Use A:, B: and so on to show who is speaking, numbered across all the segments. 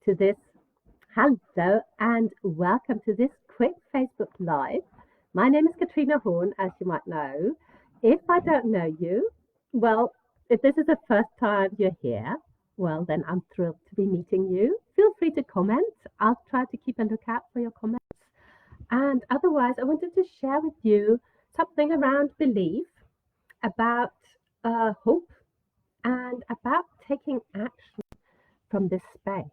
A: to this. Hello and welcome to this quick Facebook Live. My name is Katrina Horn, as you might know. If I don't know you, well, if this is the first time you're here, well, then I'm thrilled to be meeting you. Feel free to comment. I'll try to keep a lookout for your comments. And otherwise, I wanted to share with you something around belief, about hope, and about taking action from this space.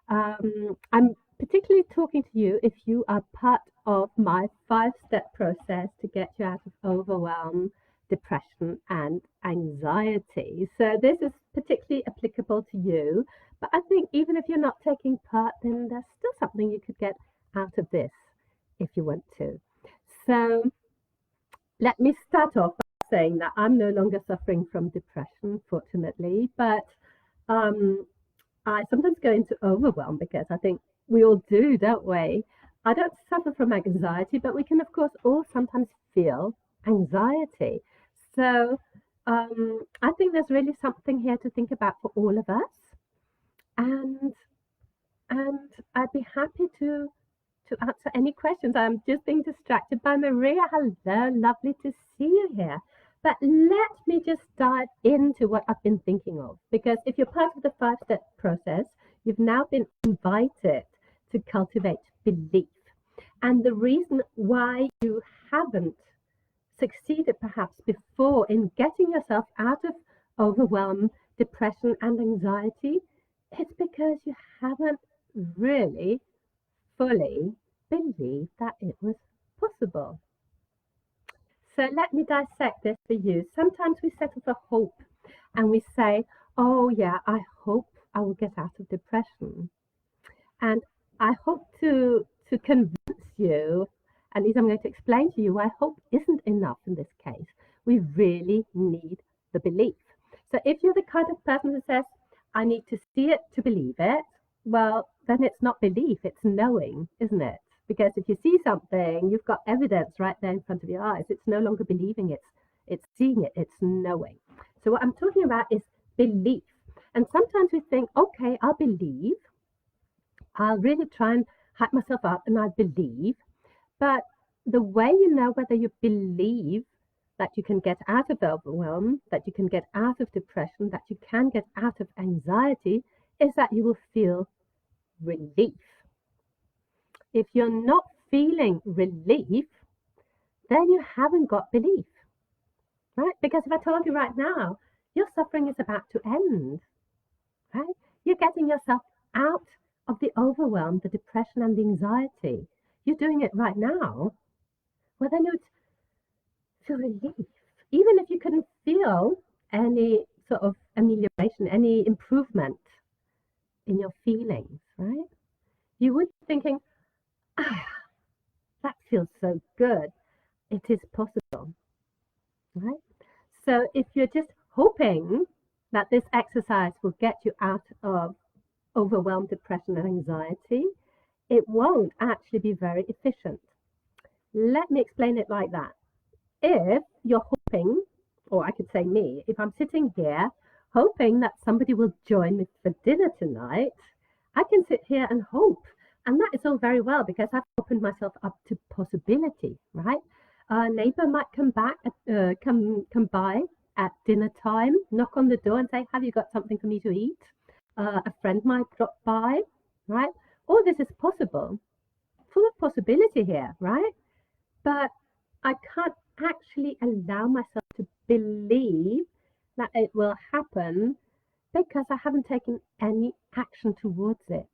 A: I'm particularly talking to you if you are part of my 5 step process to get you out of overwhelm, depression, and anxiety. So, this is particularly applicable to you. But I think even if you're not taking part, then there's still something you could get out of this if you want to. So, let me start off by saying that I'm no longer suffering from depression, fortunately, but um, I sometimes go into overwhelm because I think we all do, don't we? I don't suffer from anxiety, but we can, of course, all sometimes feel anxiety. So I think there's really something here to think about for all of us, and and I'd be happy to answer any questions. I'm just being distracted by Maria. Hello, lovely to see you here. But let me just dive into what I've been thinking of. Because if you're part of the 5 step process, you've now been invited to cultivate belief. And the reason why you haven't succeeded perhaps before in getting yourself out of overwhelm, depression, and anxiety, it's because you haven't really fully believed that it was possible. So let me dissect this for you. Sometimes we settle for hope and we say, oh, yeah, I hope I will get out of depression. And I hope to convince you, at least I'm going to explain to you why hope isn't enough in this case. We really need the belief. So if you're the kind of person who says, I need to see it to believe it, well, then it's not belief, it's knowing, isn't it? Because if you see something, you've got evidence right there in front of your eyes. It's no longer believing, it's seeing it, it's knowing. So what I'm talking about is belief. And sometimes we think, okay, I'll believe. I'll really try and hype myself up and I believe. But the way you know whether you believe that you can get out of overwhelm, that you can get out of depression, that you can get out of anxiety, is that you will feel relief. If you're not feeling relief, then you haven't got belief, right? Because if I told you right now, your suffering is about to end, right? You're getting yourself out of the overwhelm, the depression, and the anxiety. You're doing it right now. Well, then you'd feel relief. Even if you couldn't feel any sort of amelioration, any improvement in your feelings, right? You would be thinking, ah, that feels so good. It is possible, right? So if you're just hoping that this exercise will get you out of overwhelm, depression, and anxiety, it won't actually be very efficient. Let me explain it like that. If you're hoping, or I could say me, if I'm sitting here hoping that somebody will join me for dinner tonight, I can sit here and hope. And that is all very well because I've opened myself up to possibility, right? A neighbor might come by at dinner time, knock on the door and say, have you got something for me to eat? A friend might drop by, right? All this is possible, full of possibility here, right? But I can't actually allow myself to believe that it will happen because I haven't taken any action towards it.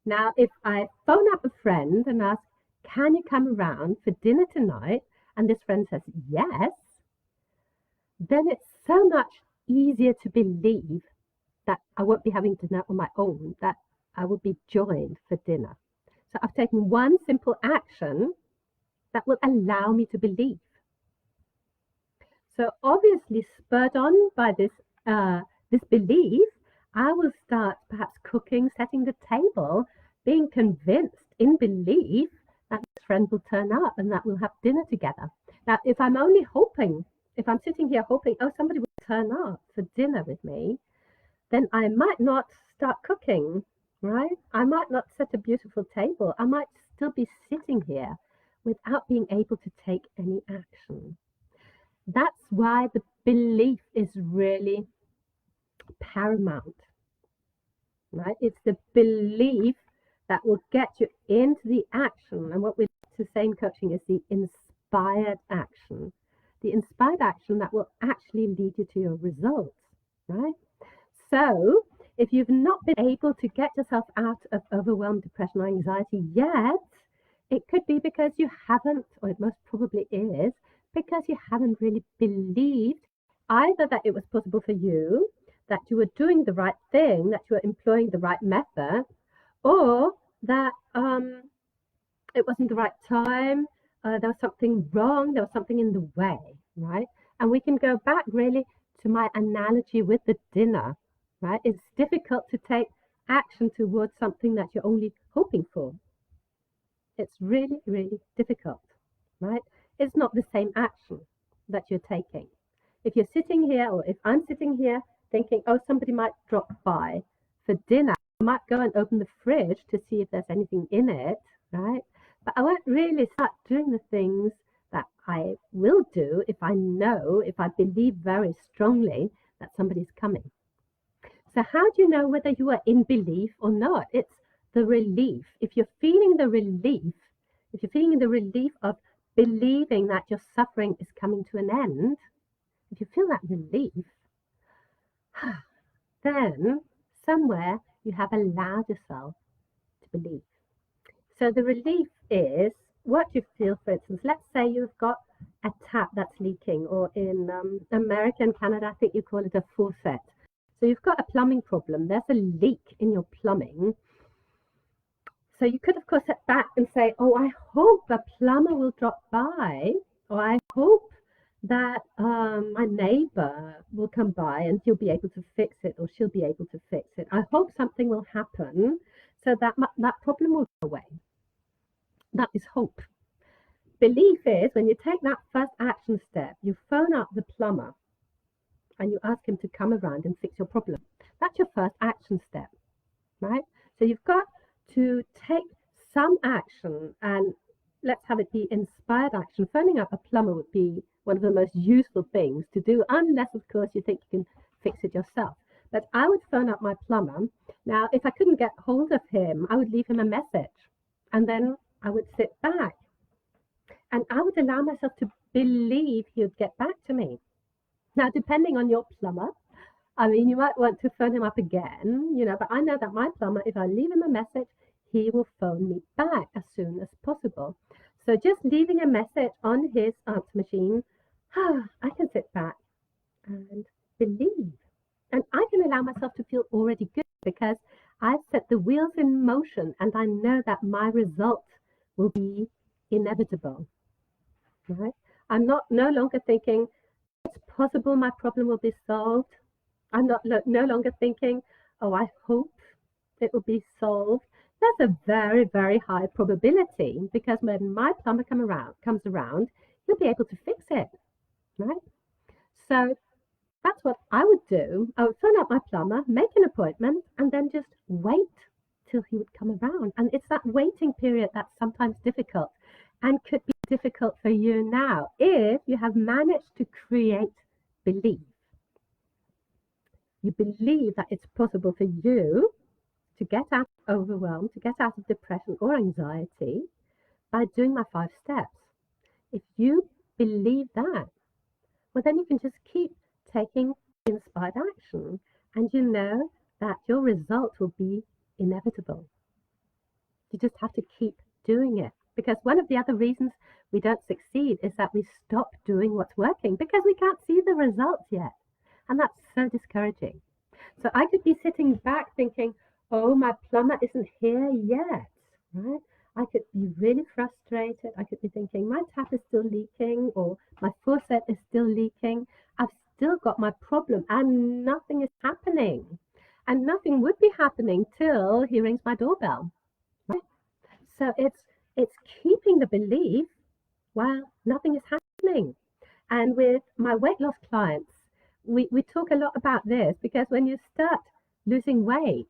A: Now, if I phone up a friend and ask, can you come around for dinner tonight? And this friend says yes, then it's so much easier to believe that I won't be having dinner on my own, that I will be joined for dinner. So I've taken one simple action that will allow me to believe. So obviously, spurred on by this belief, I will start perhaps cooking, setting the table, being convinced in belief that this friend will turn up and that we'll have dinner together. Now, if I'm only hoping, if I'm sitting here hoping, oh, somebody will turn up for dinner with me, then I might not start cooking, right? I might not set a beautiful table. I might still be sitting here without being able to take any action. That's why the belief is really paramount, right? It's the belief that will get you into the action. And what we like to say in coaching is the inspired action. The inspired action that will actually lead you to your results, right? So, if you've not been able to get yourself out of overwhelm, depression, or anxiety yet, it could be because you haven't, or it most probably is, because you haven't really believed either that it was possible for you, that you were doing the right thing, that you were employing the right method, or that it wasn't the right time, there was something wrong, there was something in the way, right? And we can go back really to my analogy with the dinner, right? It's difficult to take action towards something that you're only hoping for. It's really, really difficult, right? It's not the same action that you're taking. If you're sitting here, or if I'm sitting here thinking, oh, somebody might drop by for dinner, I might go and open the fridge to see if there's anything in it, right? But I won't really start doing the things that I will do if I know, if I believe very strongly that somebody's coming. So how do you know whether you are in belief or not? It's the relief. If you're feeling the relief, if you're feeling the relief of believing that your suffering is coming to an end, if you feel that relief, then somewhere you have allowed yourself to believe. So the relief is what you feel, for instance, let's say you've got a tap that's leaking, or in America and Canada, I think you call it a faucet. So you've got a plumbing problem. There's a leak in your plumbing. So you could, of course, sit back and say, oh, I hope a plumber will drop by, or I hope that my neighbor will come by and he'll be able to fix it, or she'll be able to fix it. I hope something will happen so that that problem will go away. That is hope. Belief is when you take that first action step, you phone up the plumber and you ask him to come around and fix your problem. That's your first action step, right? So you've got to take some action, and let's have it be inspired action. Phoning up a plumber would be one of the most useful things to do, unless, of course, you think you can fix it yourself. But I would phone up my plumber. Now, if I couldn't get hold of him, I would leave him a message, and then I would sit back and I would allow myself to believe he would get back to me. Now, depending on your plumber, I mean, you might want to phone him up again, but I know that my plumber, if I leave him a message, he will phone me back as soon as possible. So just leaving a message on his answer machine, I can sit back and believe. And I can allow myself to feel already good because I've set the wheels in motion and I know that my result will be inevitable, right? I'm no longer thinking, it's possible my problem will be solved. I'm no longer thinking, oh, I hope it will be solved. That's a very, very high probability because when my plumber comes around, he'll be able to fix it, right? So that's what I would do. I would phone up my plumber, make an appointment, and then just wait till he would come around. And it's that waiting period that's sometimes difficult and could be difficult for you now if you have managed to create belief. You believe that it's possible for you to get out of overwhelm, to get out of depression or anxiety by doing my 5 steps. If you believe that, well, then you can just keep taking inspired action and you know that your result will be inevitable. You just have to keep doing it because one of the other reasons we don't succeed is that we stop doing what's working because we can't see the results yet. And that's so discouraging. So I could be sitting back thinking, oh, my plumber isn't here yet, right? I could be really frustrated. I could be thinking, my tap is still leaking or my faucet is still leaking. I've still got my problem and nothing is happening. And nothing would be happening till he rings my doorbell, right? So it's keeping the belief while nothing is happening. And with my weight loss clients, we talk a lot about this because when you start losing weight,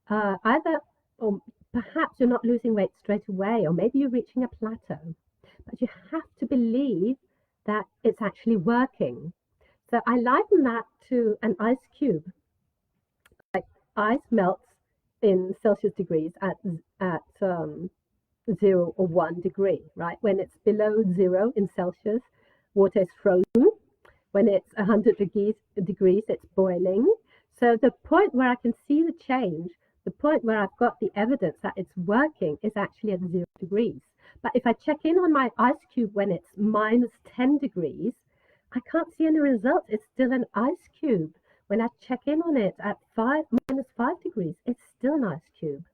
A: either, or perhaps you're not losing weight straight away, or maybe you're reaching a plateau, but you have to believe that it's actually working. So I liken that to an ice cube. Like ice melts in Celsius degrees at 0 or 1 degree, right? When it's below 0 in Celsius, water is frozen. When it's 100 degrees, it's boiling. So the point where I can see the change, the point where I've got the evidence that it's working is actually at 0 degrees. But if I check in on my ice cube when it's minus 10 degrees, I can't see any results. It's still an ice cube. When I check in on it at minus 5 degrees, it's still an ice cube,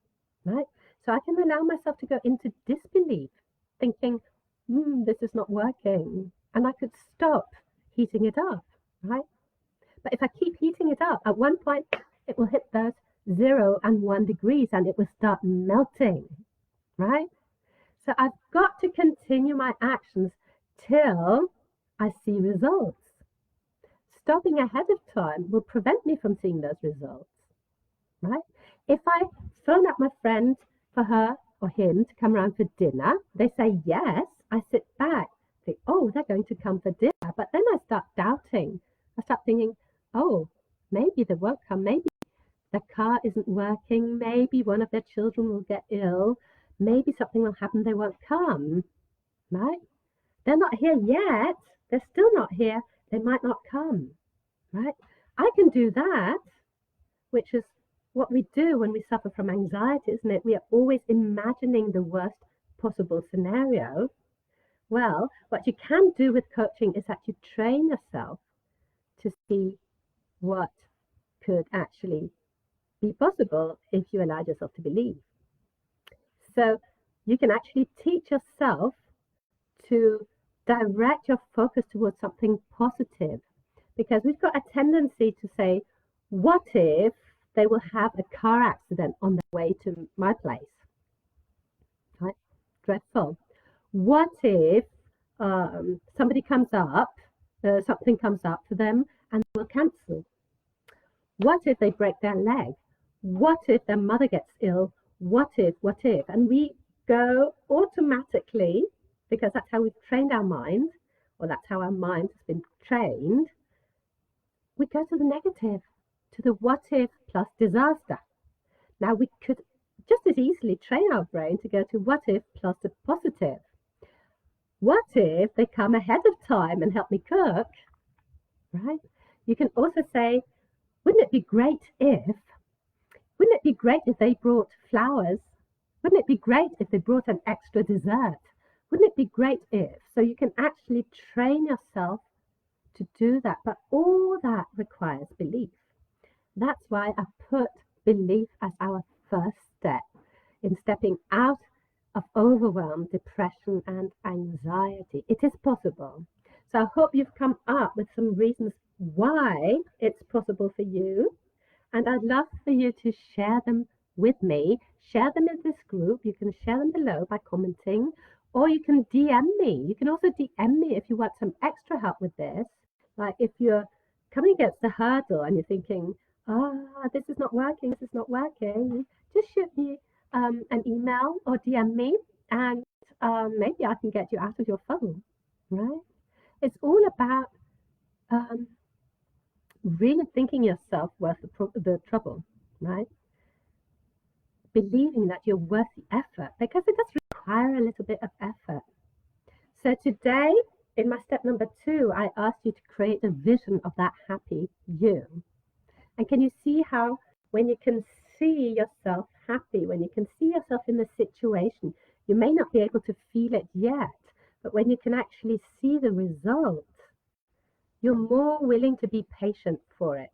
A: right? So I can allow myself to go into disbelief, thinking, this is not working. And I could stop heating it up, right? But if I keep heating it up, at one point, it will hit those 0 and 1 degrees and it will start melting, right? So I've got to continue my actions till I see results. Stopping ahead of time will prevent me from seeing those results, right? If I phone up my friend for her or him to come around for dinner, they say yes, I sit back, think, oh, they're going to come for dinner. But then I start doubting. I start thinking, oh, maybe they won't come. Maybe the car isn't working. Maybe one of their children will get ill. Maybe something will happen. They won't come, right? They're not here yet. They're still not here. They might not come, right? I can do that, which is what we do when we suffer from anxiety, isn't it? We are always imagining the worst possible scenario. Well, what you can do with coaching is that you train yourself to see what could actually be possible if you allowed yourself to believe. So you can actually teach yourself to direct your focus towards something positive, because we've got a tendency to say, what if they will have a car accident on their way to my place, right? Dreadful. What if something comes up for them and they will cancel? What if they break their leg? What if their mother gets ill? What if? And we go automatically, because that's how we've trained our mind, or that's how our mind has been trained, we go to the negative, to the what if plus disaster. Now we could just as easily train our brain to go to what if plus the positive. What if they come ahead of time and help me cook, right? You can also say, wouldn't it be great if they brought flowers? Wouldn't it be great if they brought an extra dessert? Wouldn't it be great if? So you can actually train yourself to do that. But all that requires belief. That's why I put belief as our first step in stepping out of overwhelm, depression, and anxiety. It is possible. So I hope you've come up with some reasons why it's possible for you. And I'd love for you to share them with me. Share them in this group. You can share them below by commenting, or you can DM me. You can also DM me if you want some extra help with this. Like if you're coming against a hurdle and you're thinking, this is not working, just shoot me an email or DM me, and maybe I can get you out of your phone, right? It's all about really thinking yourself worth the trouble, right? Believing that you're worth the effort, because it does require a little bit of effort. So today, in my step number 2, I asked you to create a vision of that happy you. And can you see how when you can see yourself happy, when you can see yourself in the situation, you may not be able to feel it yet, but when you can actually see the result, you're more willing to be patient for it.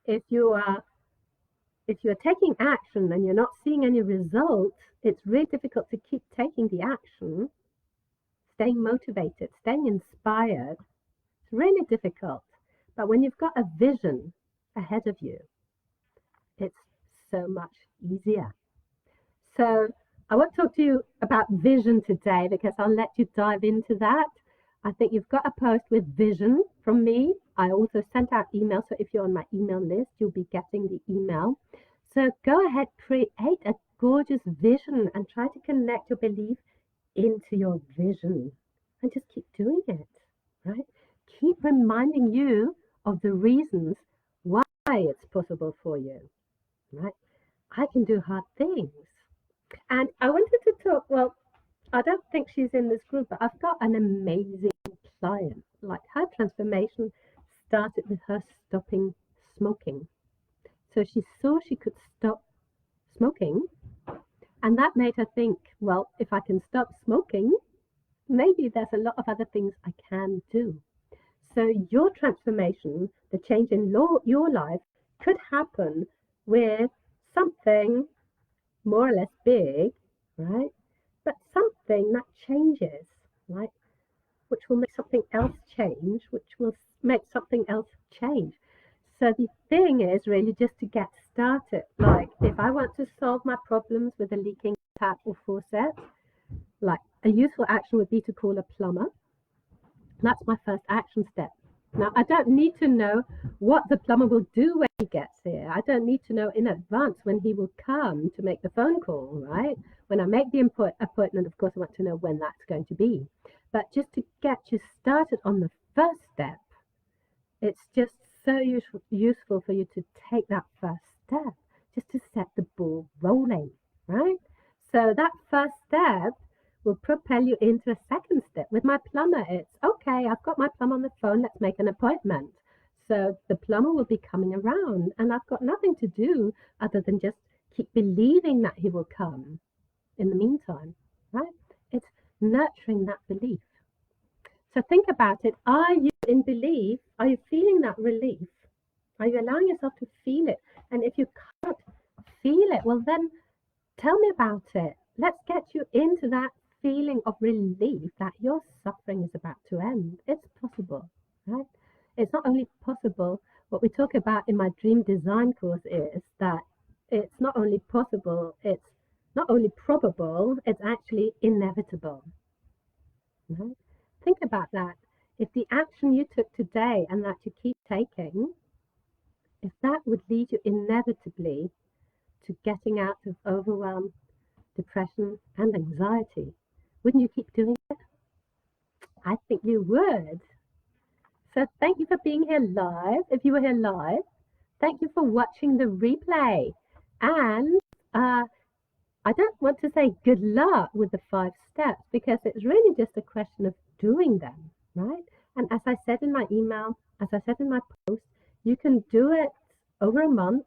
A: If you're taking action and you're not seeing any result, it's really difficult to keep taking the action, staying motivated, staying inspired. It's really difficult. But when you've got a vision ahead of you, it's so much easier. So I won't talk to you about vision today because I'll let you dive into that. I think you've got a post with vision from me I also sent out emails, so if you're on my email list, you'll be getting the email. So go ahead, create a gorgeous vision and try to connect your belief into your vision and just keep doing it, right? Keep reminding you of the reasons why it's possible for you, right? I can do hard things. And I wanted to talk, well, I don't think she's in this group, but I've got an amazing client. Like her transformation started with her stopping smoking. So she saw she could stop smoking, and that made her think, well, if I can stop smoking, maybe there's a lot of other things I can do. So your transformation, the change in your life, could happen with something more or less big, right? But something that changes, right? Which will make something else change, which will make something else change. So the thing is really just to get started. Like if I want to solve my problems with a leaking tap or faucet, like a useful action would be to call a plumber. That's my first action step. Now, I don't need to know what the plumber will do when he gets here. I don't need to know in advance when he will come to make the phone call, right? When I make the appointment, of course, I want to know when that's going to be. But just to get you started on the first step, it's just so useful for you to take that first step, just to set the ball rolling, right? So that first step will propel you into a second step. With my plumber, it's okay, I've got my plumber on the phone, let's make an appointment. So the plumber will be coming around, and I've got nothing to do other than just keep believing that he will come in the meantime, right? It's nurturing that belief. So think about it. Are you in belief? Are you feeling that relief? Are you allowing yourself to feel it? And if you can't feel it, well, then tell me about it. Let's get you into that feeling of relief that your suffering is about to end. It's possible, right? It's not only possible, what we talk about in my dream design course is that it's not only possible, it's not only probable, it's actually inevitable. Right? Think about that. If the action you took today and that you keep taking, if that would lead you inevitably to getting out of overwhelm, depression, and anxiety, wouldn't you keep doing it? I think you would. So thank you for being here live. If you were here live, thank you for watching the replay. And I don't want to say good luck with the 5 steps because it's really just a question of doing them, right? And as I said in my email, as I said in my post, you can do it over a month,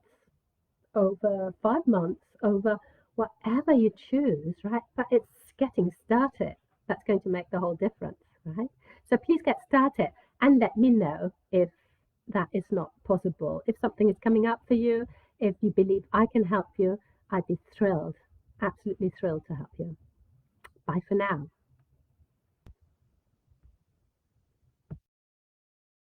A: over 5 months, over whatever you choose, right? But it's getting started that's going to make the whole difference, right? So please get started and let me know if that is not possible. If something is coming up for you, if you believe I can help you, I'd be thrilled, absolutely thrilled to help you. Bye for now.